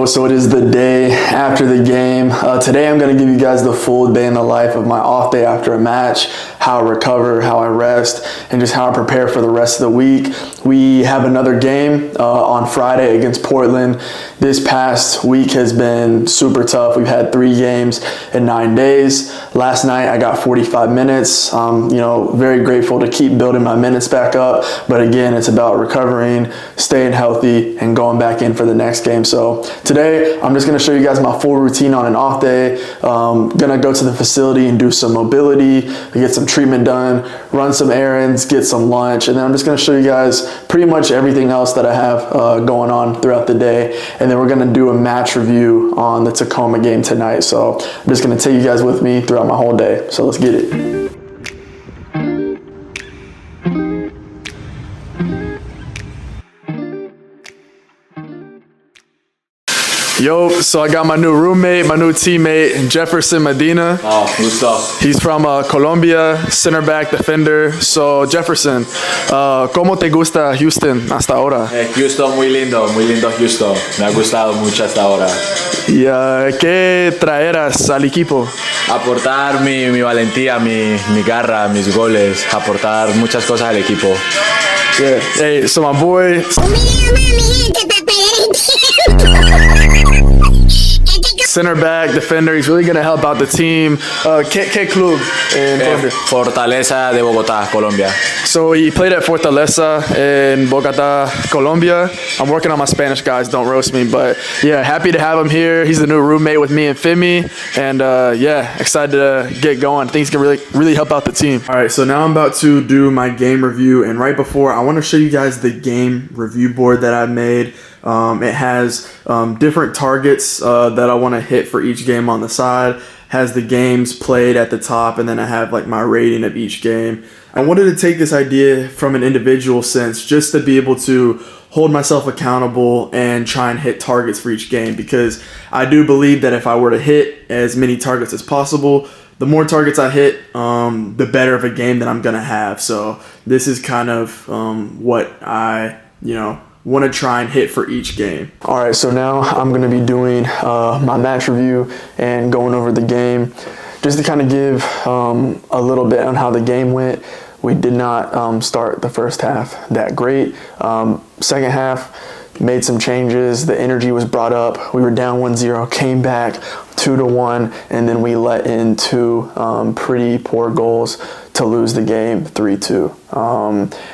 So it is the day after the game. Today I'm going to give you guys the full day in the life of my off day after a match, how I recover, how I rest, and just how I prepare for the rest of the week. We have another game on Friday against Portland. This past week has been super tough. We've had 3 games in 9 days. Last night I got 45 minutes. Very grateful to keep building my minutes back up. But again, it's about recovering, staying healthy, and going back in for the next game. So today I'm just going to show you guys my full routine on an off day. Gonna go to the facility and do some mobility, get some treatment done, run some errands, get some lunch, and then I'm just going to show you guys pretty much everything else that I have going on throughout the day. And then we're going to do a match review on the Tacoma game tonight. So I'm just going to take you guys with me throughout my whole day. So let's get it. Yo, so I got my new roommate, my new teammate, Jefferson Medina. Oh, gusto. He's from Colombia, center back, defender. So Jefferson, ¿cómo te gusta Houston hasta ahora? Houston muy lindo Houston. Me ha gustado mucho hasta ahora. ¿Y qué traerás al equipo? Aportar mi valentía, mi garra, mis goles, aportar muchas cosas al equipo. Yeah. Hey, so my boy... center back, defender. He's really going to help out the team. ¿Qué club in Colombia? Fortaleza de Bogotá, Colombia. So he played at Fortaleza in Bogotá, Colombia. I'm working on my Spanish, guys. Don't roast me. But yeah, happy to have him here. He's the new roommate with me and Fimi. And yeah, excited to get going. I think he's going to really help out the team. All right, so now I'm about to do my game review. And right before, I want to show you guys the game review board that I made. It has different targets that I want to hit for each game on the side. Has the games played at the top, and then I have like my rating of each game. I wanted to take this idea from an individual sense just to be able to hold myself accountable and try and hit targets for each game, because I do believe that if I were to hit as many targets as possible, the more targets I hit, the better of a game that I'm going to have. So this is kind of what I, want to try and hit for each game. All right, so now I'm going to be doing my match review and going over the game just to kind of give a little bit on how the game went. We did not start the first half that great. Second half, made some changes. The energy was brought up. We were down 1-0, came back 2-1, and then we let in 2 pretty poor goals to lose the game 3-2.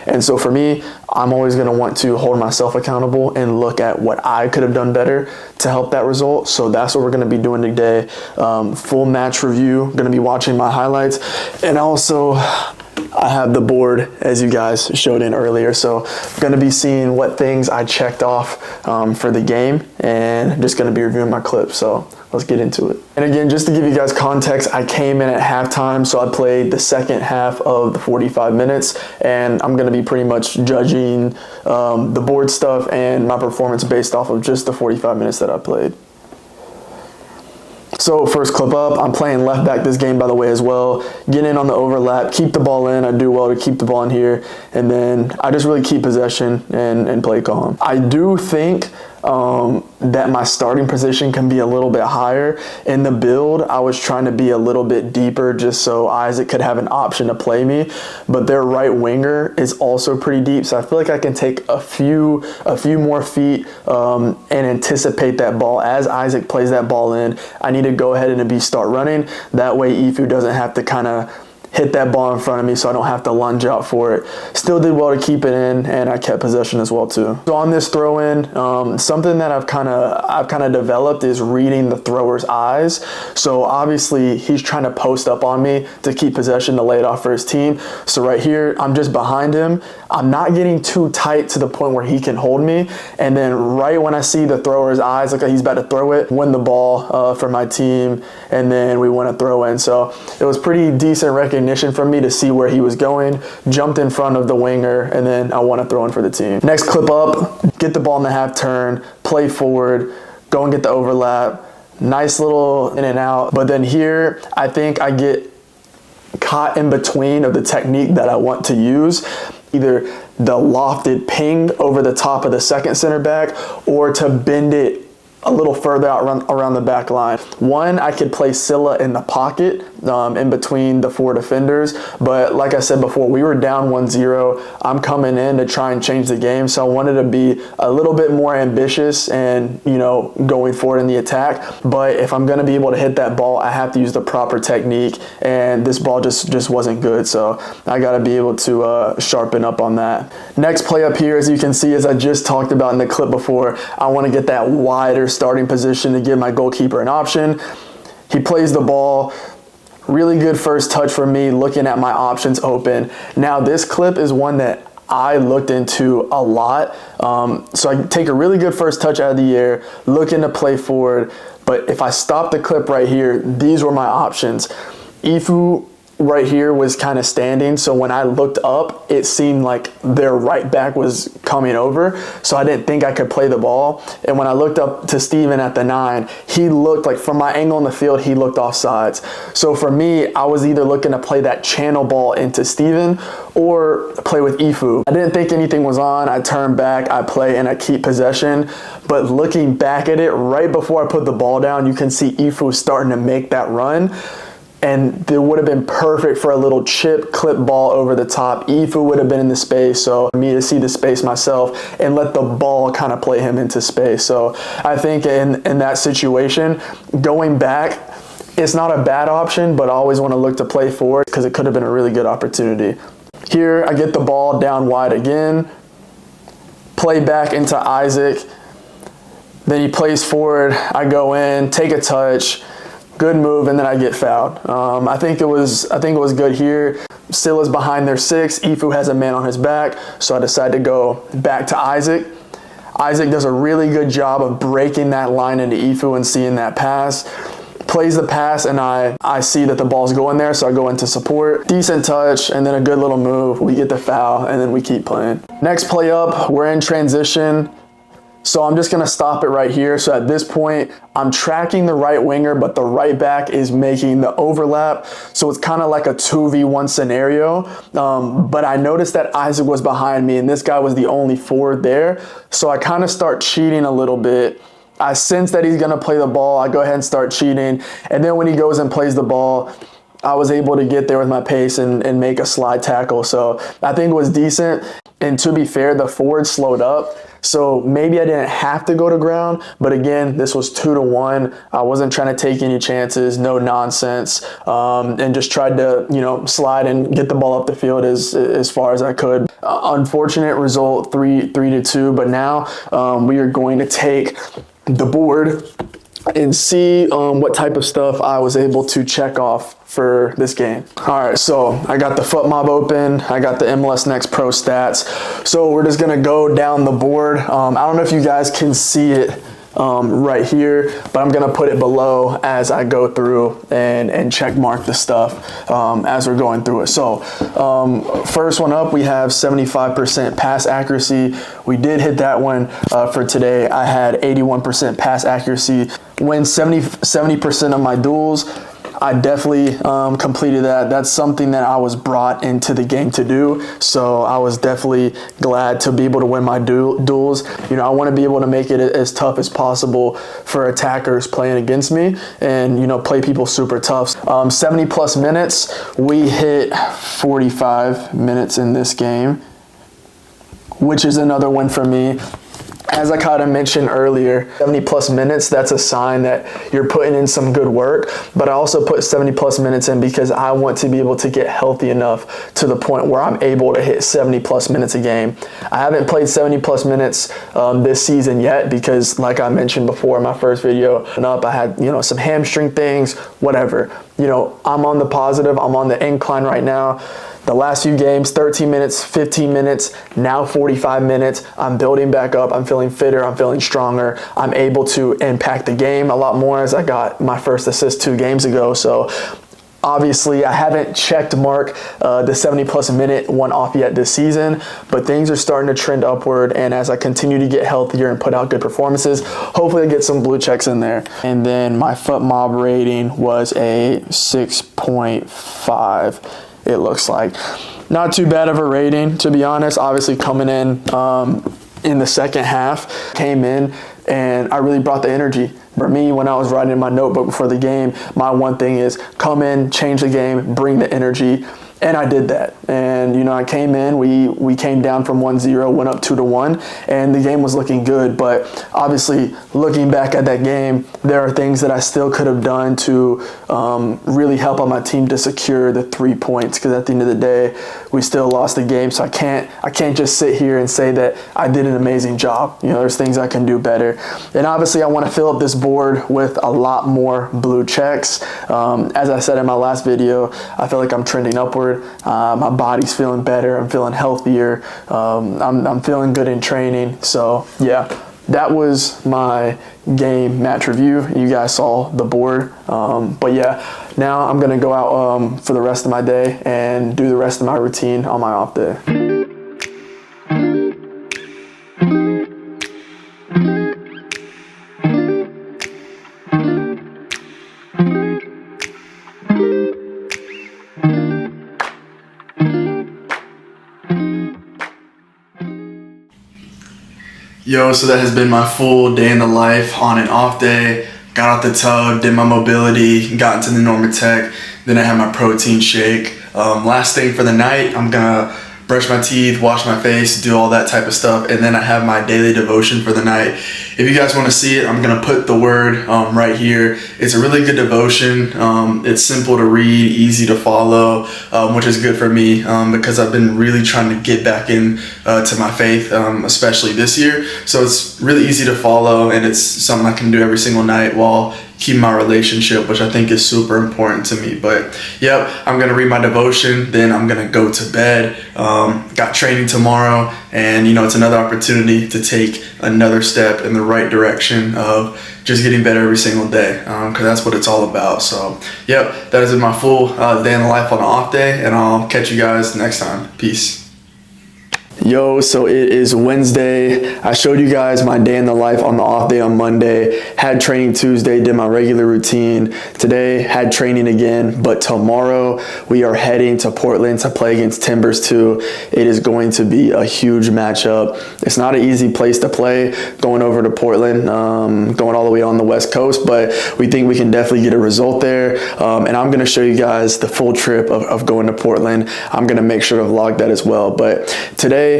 And so for me, I'm always going to want to hold myself accountable and look at what I could have done better to help that result. So that's what we're going to be doing today. Full match review, going to be watching my highlights, and also I have the board as you guys showed in earlier. So I'm going to be seeing what things I checked off for the game, and just going to be reviewing my clips. So let's get into it. And again, just to give you guys context, I came in at halftime, so I played the second half of the 45 minutes, and I'm going to be pretty much judging the board stuff and my performance based off of just the 45 minutes that I played. So first clip up, I'm playing left back this game, by the way, as well. Get in on the overlap, keep the ball in. I do well to keep the ball in here, and then I just really keep possession and play calm. I do think that my starting position can be a little bit higher. In the build, I was trying to be a little bit deeper just so Isaac could have an option to play me, but their right winger is also pretty deep, so I feel like I can take a few more feet and anticipate that ball. As Isaac plays that ball in, I need to go ahead and start running. That way Ifu doesn't have to kind of hit that ball in front of me, so I don't have to lunge out for it. Still did well to keep it in, and I kept possession as well too. So on this throw in, something that I've kind of developed is reading the thrower's eyes. So obviously he's trying to post up on me to keep possession to lay it off for his team. So right here, I'm just behind him. I'm not getting too tight to the point where he can hold me. And then right when I see the thrower's eyes, look like he's about to throw it, win the ball for my team, and then we win a throw in. So it was pretty decent recognition from me to see where he was going, jumped in front of the winger, and then I want to throw in for the team. Next clip up, get the ball in the half turn, play forward, go and get the overlap. Nice little in and out. But then here, I think I get caught in between of the technique that I want to use. Either the lofted ping over the top of the second center back, or to bend it a little further out around the back line. One, I could play Scylla in the pocket in between the 4 defenders, but like I said before, we were down 1-0. I'm coming in to try and change the game, so I wanted to be a little bit more ambitious and, you know, going forward in the attack. But if I'm going to be able to hit that ball, I have to use the proper technique, and this ball just wasn't good, so I got to be able to sharpen up on that. Next play up here, as you can see, as I just talked about in the clip before, I want to get that wider starting position to give my goalkeeper an option. He plays the ball. Really good first touch for me, looking at my options open. Now this clip is one that I looked into a lot. So I take a really good first touch out of the air, looking to play forward. But if I stop the clip right here, these were my options. Ifu right here was kind of standing, so when I looked up, it seemed like their right back was coming over, so I didn't think I could play the ball. And when I looked up to Steven at the 9, he looked like, from my angle in the field, he looked offsides. So for me, I was either looking to play that channel ball into Steven or play with Ifu. I didn't think anything was on. I turn back, I play, and I keep possession. But looking back at it, right before I put the ball down, you can see Ifu starting to make that run. And it would have been perfect for a little chip clip ball over the top. Ifu would have been in the space, so for me to see the space myself and let the ball kind of play him into space. So I think in that situation, going back, it's not a bad option, but I always want to look to play forward because it could have been a really good opportunity. Here, I get the ball down wide again, play back into Isaac, then he plays forward, I go in, take a touch, good move, and then I get fouled. I think it was good here. Scylla's behind their 6. Ifu has a man on his back, so I decided to go back to Isaac. Isaac does a really good job of breaking that line into Ifu and seeing that pass. Plays the pass, and I see that the ball's going there, so I go into support. Decent touch, and then a good little move. We get the foul, and then we keep playing. Next play up, we're in transition. So I'm just gonna stop it right here. So at this point, I'm tracking the right winger, but the right back is making the overlap. So it's kind of like a 2v1 scenario. But I noticed that Isaac was behind me and this guy was the only forward there. So I kind of start cheating a little bit. I sense that he's gonna play the ball. I go ahead and start cheating. And then when he goes and plays the ball, I was able to get there with my pace and make a slide tackle. So I think it was decent. And to be fair, the forward slowed up. So maybe I didn't have to go to ground, but again, this was 2-1. I wasn't trying to take any chances, no nonsense, and just tried to, you know, slide and get the ball up the field as far as I could. Unfortunate result, 3-2, but now we are going to take the board and see what type of stuff I was able to check off for this game. All right, so I got the foot mob open. I got the MLS Next Pro stats. So we're just gonna go down the board. I don't know if you guys can see it right here, but I'm gonna put it below as I go through and check mark the stuff as we're going through it. So first one up, we have 75% pass accuracy. We did hit that one for today. I had 81% pass accuracy. Win 70% of my duels. I definitely completed that. That's something that I was brought into the game to do. So I was definitely glad to be able to win my duels. You know, I want to be able to make it as tough as possible for attackers playing against me and, you know, play people super tough. 70 plus minutes. We hit 45 minutes in this game, which is another win for me. As I kind of mentioned earlier, 70 plus minutes, that's a sign that you're putting in some good work. But I also put 70 plus minutes in because I want to be able to get healthy enough to the point where I'm able to hit 70 plus minutes a game. I haven't played 70 plus minutes this season yet because, like I mentioned before in my first video, I had, you know, some hamstring things, whatever. You know, I'm on the positive, I'm on the incline right now. The last few games, 13 minutes, 15 minutes, now 45 minutes. I'm building back up. I'm feeling fitter. I'm feeling stronger. I'm able to impact the game a lot more as I got my first assist 2 games ago. So obviously I haven't checked mark the 70 plus minute one off yet this season, but things are starting to trend upward. And as I continue to get healthier and put out good performances, hopefully I get some blue checks in there. And then my foot mob rating was a 6.5. It looks like. Not too bad of a rating, to be honest. Obviously coming in the second half, came in and I really brought the energy. For me, when I was writing in my notebook before the game, my one thing is come in, change the game, bring the energy. And I did that. And, I came in, we came down from 1-0, went up 2-1, and the game was looking good. But obviously, looking back at that game, there are things that I still could have done to really help out my team to secure the 3 points. Because at the end of the day, we still lost the game. So I can't just sit here and say that I did an amazing job. There's things I can do better. And obviously, I want to fill up this board with a lot more blue checks. As I said in my last video, I feel like I'm trending upward. My body's feeling better. I'm feeling healthier. I'm feeling good in training. So yeah, that was my game match review. You guys saw the board. But yeah, now I'm gonna go out for the rest of my day and do the rest of my routine on my off day. Yo, so that has been my full day in the life on and off day. Got out the tub, did my mobility, got into the NAO-K, then I had my protein shake. Last thing for the night, I'm gonna brush my teeth, wash my face, do all that type of stuff, and then I have my daily devotion for the night. If you guys want to see it, I'm gonna put the word right here. It's a really good devotion. It's simple to read, easy to follow, which is good for me because I've been really trying to get back in to my faith, especially this year. So it's really easy to follow, and it's something I can do every single night while keep my relationship, which I think is super important to me. But yep, I'm gonna read my devotion, then I'm gonna go to bed. Got training tomorrow, and it's another opportunity to take another step in the right direction of just getting better every single day, because that's what it's all about. So yep, that is my full day in the life on an off day, and I'll catch you guys next time. Peace. Yo, so it is Wednesday. I showed you guys my day in the life on the off day on Monday. Had training Tuesday, did my regular routine. Today, had training again, but tomorrow we are heading to Portland to play against Timbers 2. It is going to be a huge matchup. It's not an easy place to play, going over to Portland, going all the way on the West Coast, but we think we can definitely get a result there. And I'm gonna show you guys the full trip of going to Portland. I'm gonna make sure to vlog that as well. But today,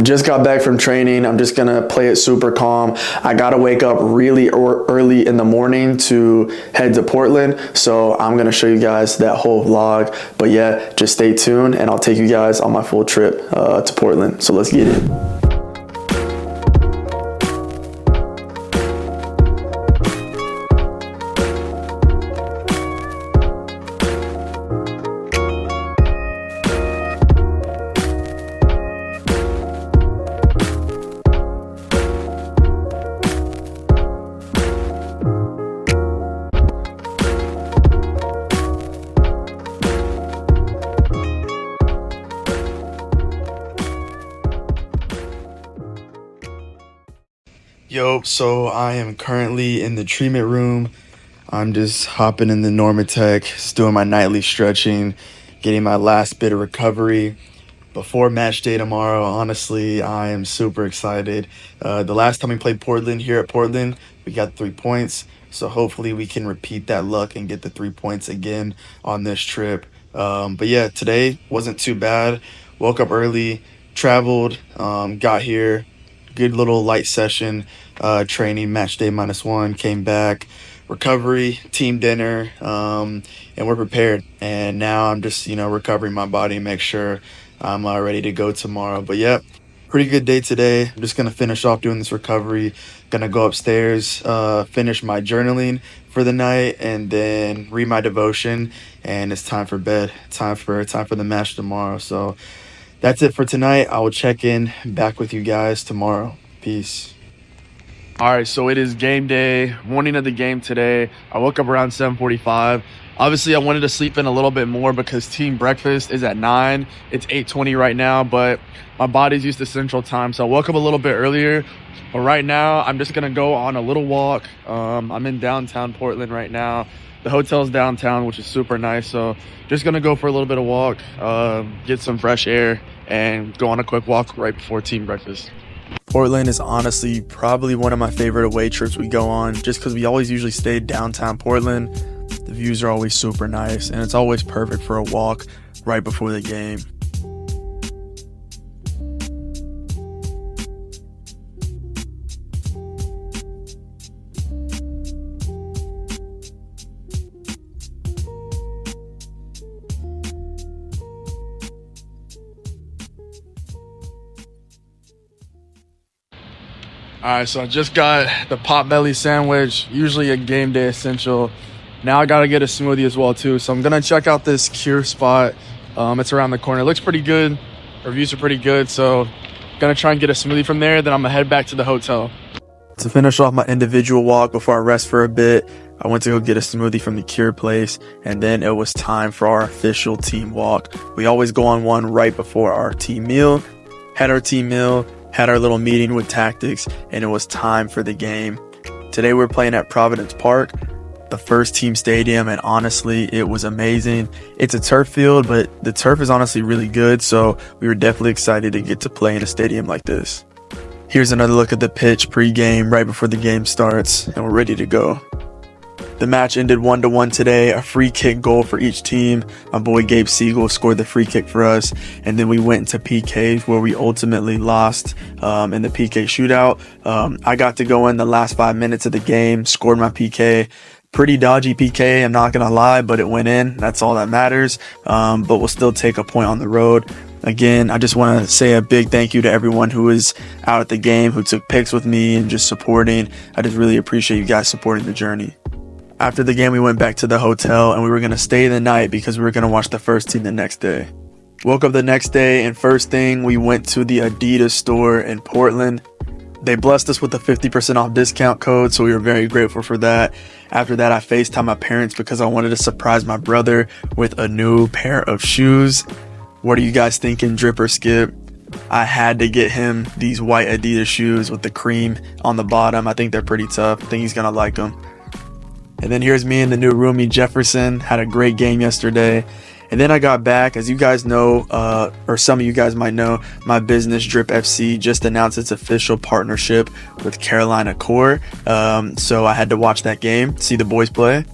just got back from training. I'm just gonna play it super calm. I gotta wake up really early in the morning to head to Portland, so I'm gonna show you guys that whole vlog. But yeah, just stay tuned and I'll take you guys on my full trip to Portland. So let's get it. Yo, so I am currently in the treatment room. I'm just hopping in the NAO-K, just doing my nightly stretching, getting my last bit of recovery before match day tomorrow. Honestly, I am super excited. The last time we played Portland here at Portland, we got 3 points. So hopefully we can repeat that luck and get the 3 points again on this trip. But yeah, today wasn't too bad. Woke up early, traveled, got here. Good little light session, training, match day -1, came back, recovery, team dinner, and we're prepared. And now I'm just, recovering my body and make sure I'm ready to go tomorrow. But yeah, pretty good day today. I'm just going to finish off doing this recovery. Going to go upstairs, finish my journaling for the night, and then read my devotion. And it's time for bed. Time for the match tomorrow. So that's it for tonight. I will check in back with you guys tomorrow. Peace. All right, so it is game day, morning of the game today. I woke up around 7:45. Obviously, I wanted to sleep in a little bit more because team breakfast is at 9. It's 8:20 right now, but my body's used to Central Time, so I woke up a little bit earlier. But right now, I'm just going to go on a little walk. I'm in downtown Portland right now. The hotel's downtown, which is super nice, so just going to go for a little bit of walk, get some fresh air, and go on a quick walk right before team breakfast. Portland is honestly probably one of my favorite away trips we go on, just because we always usually stay downtown Portland. The views are always super nice, and it's always perfect for a walk right before the game. All right, so I just got the pot belly sandwich, usually a game day essential. Now I gotta get a smoothie as well too. So I'm gonna check out this Cure spot. It's around the corner. It looks pretty good. Reviews are pretty good. So gonna try and get a smoothie from there. Then I'm gonna head back to the hotel. To finish off my individual walk before I rest for a bit, I went to go get a smoothie from the Cure place, and then it was time for our official team walk. We always go on one right before our team meal. Had our team meal, had our little meeting with tactics, and it was time for the game. Today we're playing at Providence Park, the first team stadium, and honestly, it was amazing. It's a turf field, but the turf is honestly really good, so we were definitely excited to get to play in a stadium like this. Here's another look at the pitch pre-game right before the game starts, and we're ready to go. The match ended 1-1 today, a free kick goal for each team. My boy Gabe Siegel scored the free kick for us, and then we went into PKs where we ultimately lost in the PK shootout. I got to go in the last 5 minutes of the game, scored my PK. Pretty dodgy PK, I'm not going to lie, but it went in. That's all that matters, but we'll still take a point on the road. Again, I just want to say a big thank you to everyone who was out at the game, who took pics with me and just supporting. I just really appreciate you guys supporting the journey. After the game, we went back to the hotel and we were going to stay the night because we were going to watch the first team the next day. Woke up the next day, and first thing, we went to the Adidas store in Portland. They blessed us with a 50% off discount code, so we were very grateful for that. After that, I FaceTimed my parents because I wanted to surprise my brother with a new pair of shoes. What are you guys thinking, Drip or Skip? I had to get him these white Adidas shoes with the cream on the bottom. I think they're pretty tough. I think he's going to like them. And then here's me and the new roomie Jefferson. Had a great game yesterday. And then I got back. As you guys know, or some of you guys might know, my business Drip FC just announced its official partnership with Carolina Core. So I had to watch that game, see the boys play.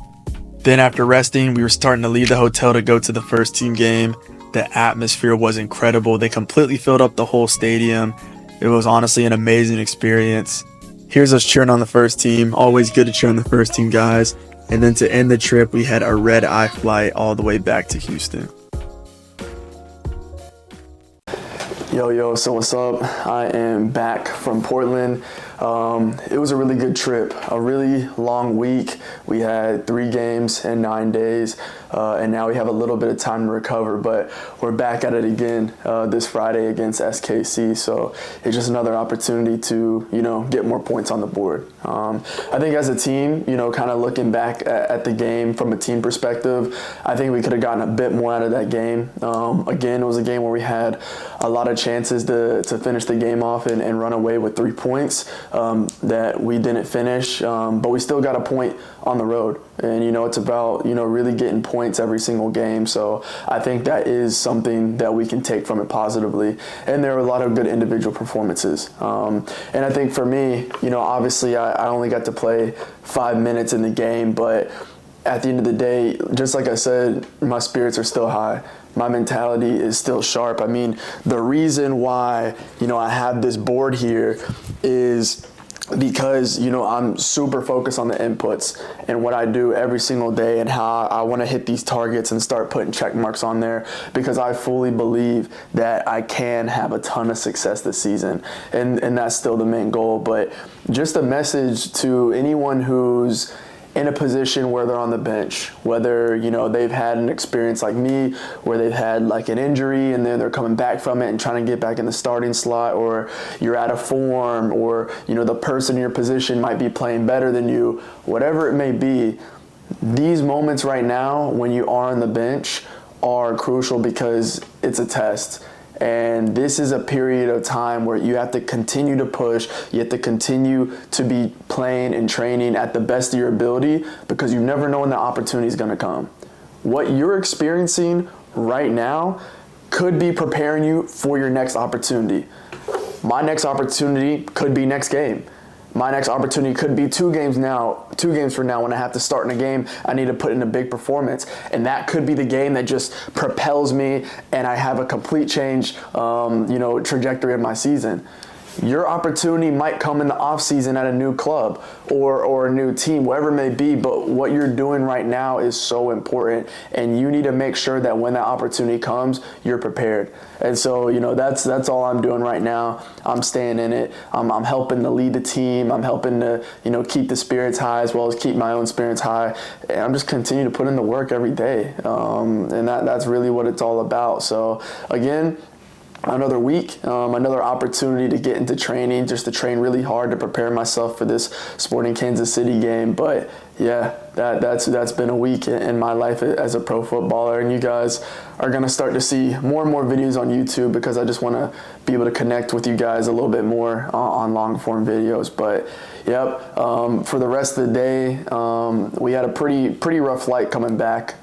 Then after resting, we were starting to leave the hotel to go to the first team game. The atmosphere was incredible. They completely filled up the whole stadium. It was honestly an amazing experience. Here's us cheering on the first team. Always good to cheer on the first team, guys. And then to end the trip, we had a red-eye flight all the way back to Houston. Yo, so what's up? I am back from Portland. It was a really good trip, a really long week. We had 3 games in 9 days, and now we have a little bit of time to recover, but we're back at it again this Friday against SKC, so it's just another opportunity to, get more points on the board. I think as a team, kind of looking back at the game from a team perspective, I think we could have gotten a bit more out of that game. Again, it was a game where we had a lot of chances to finish the game off and run away with 3 points that we didn't finish, but we still got a point on the road. And, it's about, really getting points every single game. So I think that is something that we can take from it positively. And there were a lot of good individual performances. And I think for me, obviously I only got to play 5 minutes in the game, but at the end of the day, just like I said, my spirits are still high. My mentality is still sharp. I mean, the reason why, I have this board here is because, I'm super focused on the inputs and what I do every single day and how I want to hit these targets and start putting check marks on there, because I fully believe that I can have a ton of success this season. And that's still the main goal. But just a message to anyone who's in a position where they're on the bench, whether, they've had an experience like me where they've had like an injury and then they're coming back from it and trying to get back in the starting slot, or you're out of form, or, the person in your position might be playing better than you, whatever it may be. These moments right now when you are on the bench are crucial because it's a test. And this is a period of time where you have to continue to push. You have to continue to be playing and training at the best of your ability, because you never know when the opportunity is going to come. What you're experiencing right now could be preparing you for your next opportunity. my next opportunity could be next game. My next opportunity could be 2 games from now when I have to start in a game. I need to put in a big performance, and that could be the game that just propels me and I have a complete change, trajectory of my season. Your opportunity might come in the off season at a new club or a new team, whatever it may be, but what you're doing right now is so important, and you need to make sure that when that opportunity comes, you're prepared. And so, that's all I'm doing right now. I'm staying in it. I'm helping to lead the team. I'm helping to, keep the spirits high as well as keep my own spirits high. And I'm just continuing to put in the work every day. And that's really what it's all about. So again, another week, another opportunity to get into training, just to train really hard to prepare myself for this Sporting Kansas City game. But yeah, that's been a week in my life as a pro footballer, and you guys are gonna start to see more and more videos on YouTube because I just want to be able to connect with you guys a little bit more on long form videos. But yep, for the rest of the day, we had a pretty rough flight coming back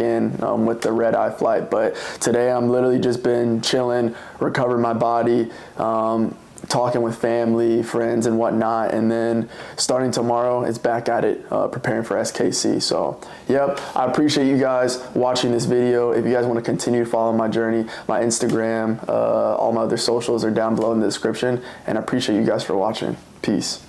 in with the red eye flight. But today I'm literally just been chilling, recovering my body, talking with family, friends, and whatnot, and then starting tomorrow, it's back at it, preparing for SKC. So, yep, I appreciate you guys watching this video. If you guys want to continue to follow my journey, my Instagram, all my other socials are down below in the description, and I appreciate you guys for watching. Peace.